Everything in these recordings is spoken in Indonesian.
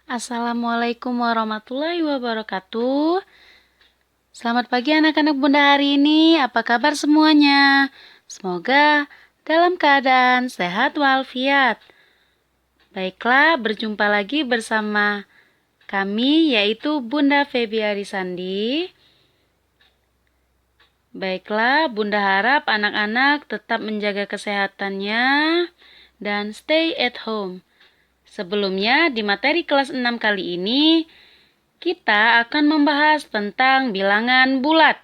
Assalamualaikum warahmatullahi wabarakatuh. Selamat pagi anak-anak Bunda hari ini. Apa kabar semuanya? Semoga dalam keadaan sehat walafiat. Baiklah, berjumpa lagi bersama kami yaitu Bunda Febi Arisandi. Baiklah, Bunda harap anak-anak tetap menjaga kesehatannya dan stay at home. Sebelumnya, di materi kelas 6 kali ini, kita akan membahas tentang bilangan bulat.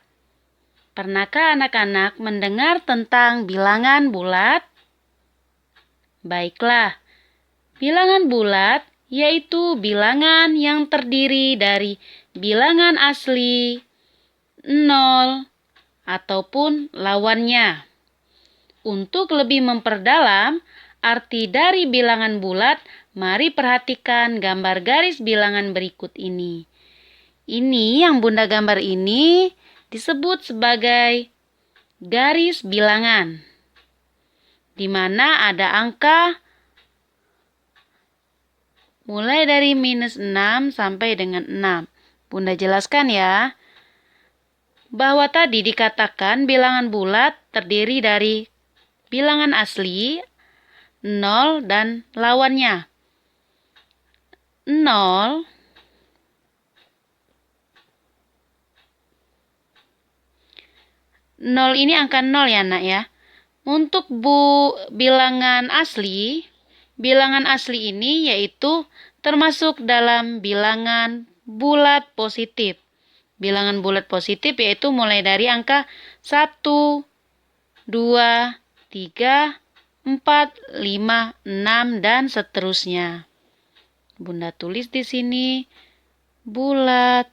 Pernahkah anak-anak mendengar tentang bilangan bulat? Baiklah, bilangan bulat yaitu bilangan yang terdiri dari bilangan asli, 0, ataupun lawannya. Untuk lebih memperdalam arti dari bilangan bulat, mari perhatikan gambar garis bilangan berikut ini. Ini yang Bunda gambar ini disebut sebagai garis bilangan, di mana ada angka mulai dari -6 sampai dengan 6. Bunda jelaskan ya, bahwa tadi dikatakan bilangan bulat terdiri dari bilangan asli, 0 dan lawannya. 0 ini angka 0 ya nak ya. Untuk bilangan asli ini yaitu termasuk dalam bilangan bulat positif. Bilangan bulat positif yaitu mulai dari angka 1, 2, 3, 4, 5, 6, dan seterusnya. Bunda tulis di sini bulat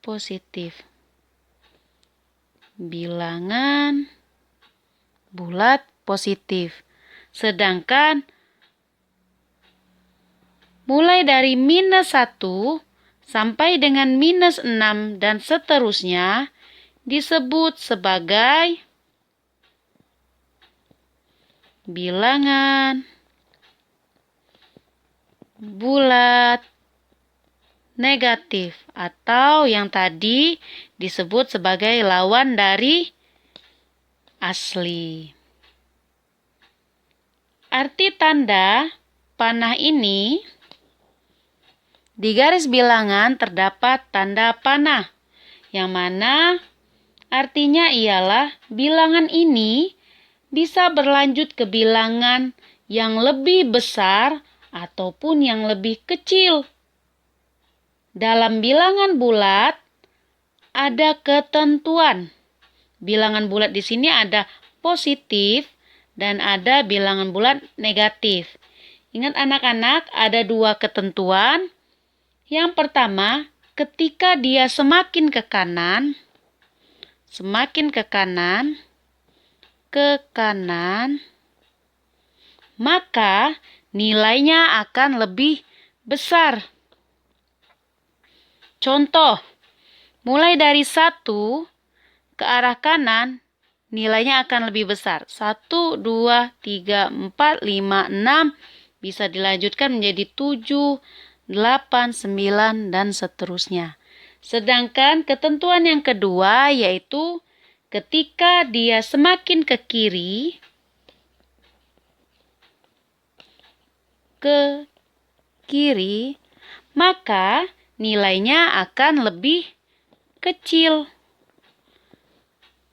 positif. Bilangan bulat positif. Sedangkan mulai dari -1 sampai dengan -6 dan seterusnya disebut sebagai bilangan bulat negatif atau yang tadi disebut sebagai lawan dari asli. Arti tanda panah ini, di garis bilangan terdapat tanda panah, yang mana artinya ialah bilangan ini bisa berlanjut ke bilangan yang lebih besar ataupun yang lebih kecil. Dalam bilangan bulat ada ketentuan. Bilangan bulat di sini ada positif dan ada bilangan bulat negatif. Ingat anak-anak, ada dua ketentuan. Yang pertama, ketika dia semakin ke kanan, maka nilainya akan lebih besar. Contoh, mulai dari 1 ke arah kanan, nilainya akan lebih besar. 1, 2, 3, 4, 5, 6, bisa dilanjutkan menjadi 7, 8, 9, dan seterusnya. Sedangkan ketentuan yang kedua yaitu ketika dia semakin ke kiri, maka nilainya akan lebih kecil.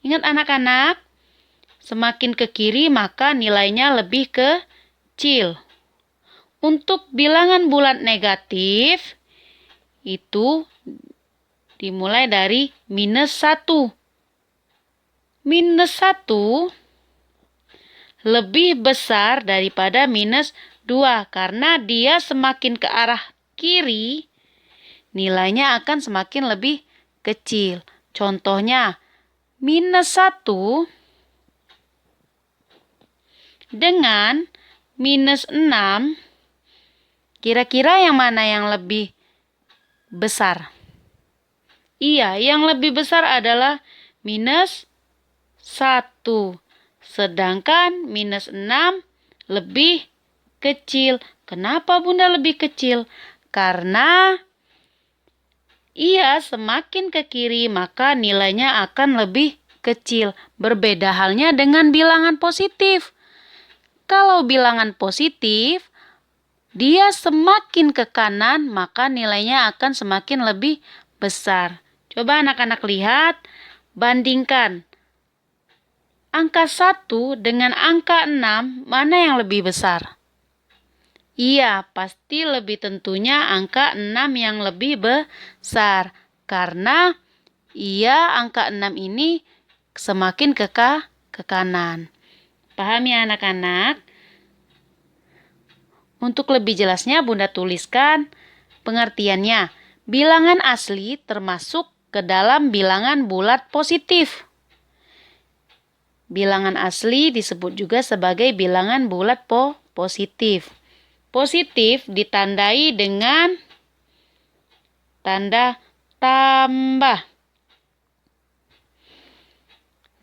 Ingat anak-anak, semakin ke kiri maka nilainya lebih kecil. Untuk bilangan bulat negatif itu dimulai dari -1. -1 lebih besar daripada -2 karena dia semakin ke arah kiri, nilainya akan semakin lebih kecil. Contohnya, -1 dengan -6, kira-kira yang mana yang lebih besar? Iya, yang lebih besar adalah -1. Sedangkan -6 lebih kecil Kenapa Bunda lebih kecil? Karena ia semakin ke kiri maka nilainya akan lebih kecil. Berbeda halnya dengan bilangan positif. Kalau bilangan positif, dia semakin ke kanan maka nilainya akan semakin lebih besar. Coba anak-anak lihat, bandingkan. Angka 1 dengan angka 6, mana yang lebih besar? Iya, pasti lebih tentunya angka 6 yang lebih besar. Karena angka 6 ini semakin ke kanan. Paham ya anak-anak? Untuk lebih jelasnya Bunda tuliskan pengertiannya. Bilangan asli termasuk ke dalam bilangan bulat positif. Bilangan asli disebut juga sebagai bilangan bulat positif. Positif ditandai dengan tanda tambah.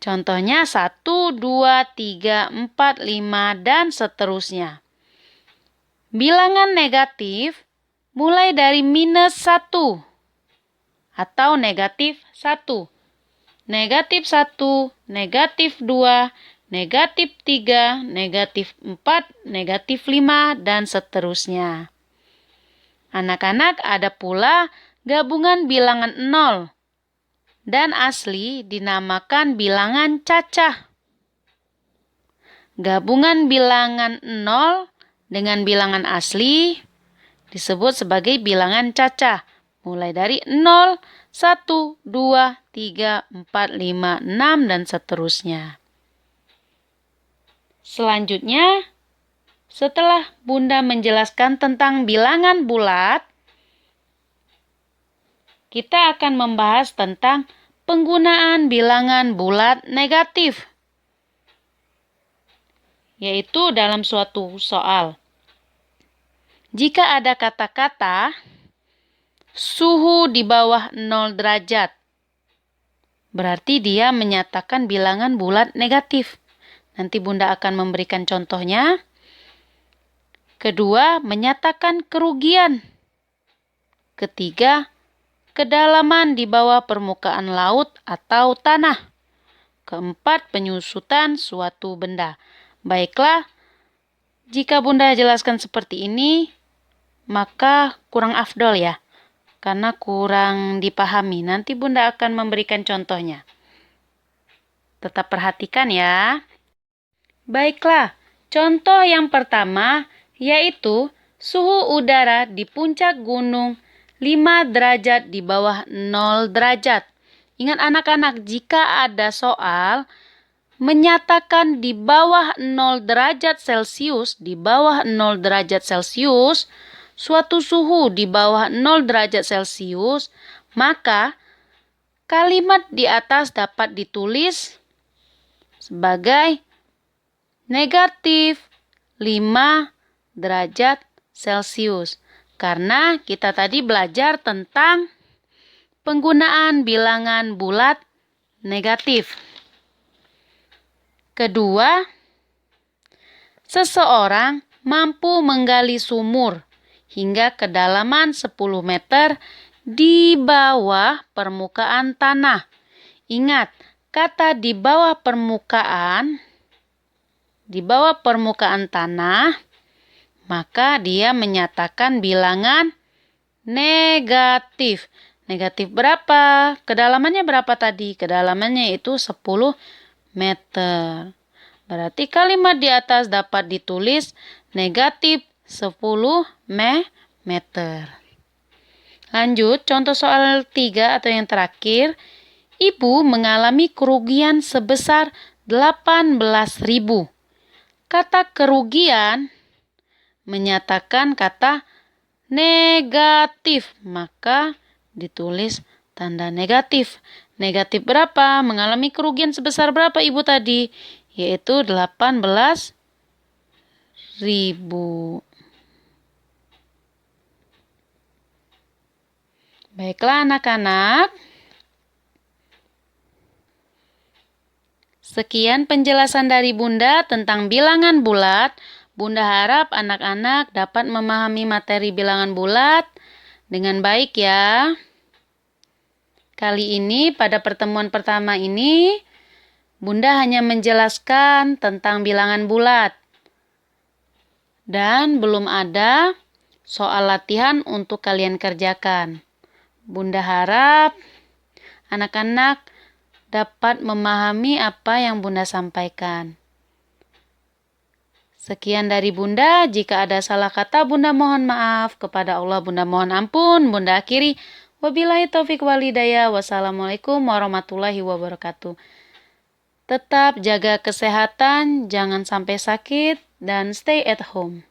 Contohnya 1, 2, 3, 4, 5, dan seterusnya. Bilangan negatif mulai dari minus 1 atau negatif 1. Negatif 1, negatif 2, negatif 3, negatif 4, negatif 5, dan seterusnya. Anak-anak, ada pula gabungan bilangan 0 dan asli dinamakan bilangan cacah. Gabungan bilangan 0 dengan bilangan asli disebut sebagai bilangan cacah. Mulai dari 0, 1, 2, 3, 4, 5, 6, dan seterusnya. Selanjutnya, setelah Bunda menjelaskan tentang bilangan bulat, kita akan membahas tentang penggunaan bilangan bulat negatif, yaitu dalam suatu soal. Jika ada kata-kata suhu di bawah 0 derajat, berarti dia menyatakan bilangan bulat negatif. Nanti Bunda akan memberikan contohnya. Kedua, menyatakan kerugian. Ketiga, kedalaman di bawah permukaan laut atau tanah. Keempat, penyusutan suatu benda. Baiklah, jika Bunda jelaskan seperti ini, maka kurang afdol ya, karena kurang dipahami. Nanti Bunda akan memberikan contohnya. Tetap perhatikan ya. Baiklah, contoh yang pertama yaitu suhu udara di puncak gunung 5 derajat di bawah 0 derajat. Ingat anak-anak, jika ada soal menyatakan di bawah 0 derajat Celcius, suatu suhu di bawah 0 derajat Celcius, maka kalimat di atas dapat ditulis sebagai negatif 5 derajat Celcius. Karena kita tadi belajar tentang penggunaan bilangan bulat negatif. Kedua, seseorang mampu menggali sumur hingga kedalaman 10 meter di bawah permukaan tanah. Ingat, kata di bawah permukaan tanah, maka dia menyatakan bilangan negatif. Negatif berapa? Kedalamannya berapa tadi? Kedalamannya itu 10 meter. Berarti kalimat di atas dapat ditulis negatif 10 meter. Lanjut, contoh soal 3 atau yang terakhir. Ibu mengalami kerugian sebesar 18.000. Kata kerugian menyatakan kata negatif, maka ditulis tanda negatif. Negatif berapa? Mengalami kerugian sebesar berapa ibu tadi? Yaitu 18.000. Baiklah anak-anak. Sekian penjelasan dari Bunda tentang bilangan bulat. Bunda harap anak-anak dapat memahami materi bilangan bulat dengan baik ya. Kali ini pada pertemuan pertama ini, Bunda hanya menjelaskan tentang bilangan bulat. Dan belum ada soal latihan untuk kalian kerjakan. Bunda harap anak-anak dapat memahami apa yang Bunda sampaikan. Sekian dari Bunda. Jika ada salah kata, Bunda mohon maaf. Kepada Allah, Bunda mohon ampun. Bunda akhiri. Wabillahi taufik walhidayah. Wassalamualaikum warahmatullahi wabarakatuh. Tetap jaga kesehatan, jangan sampai sakit, dan stay at home.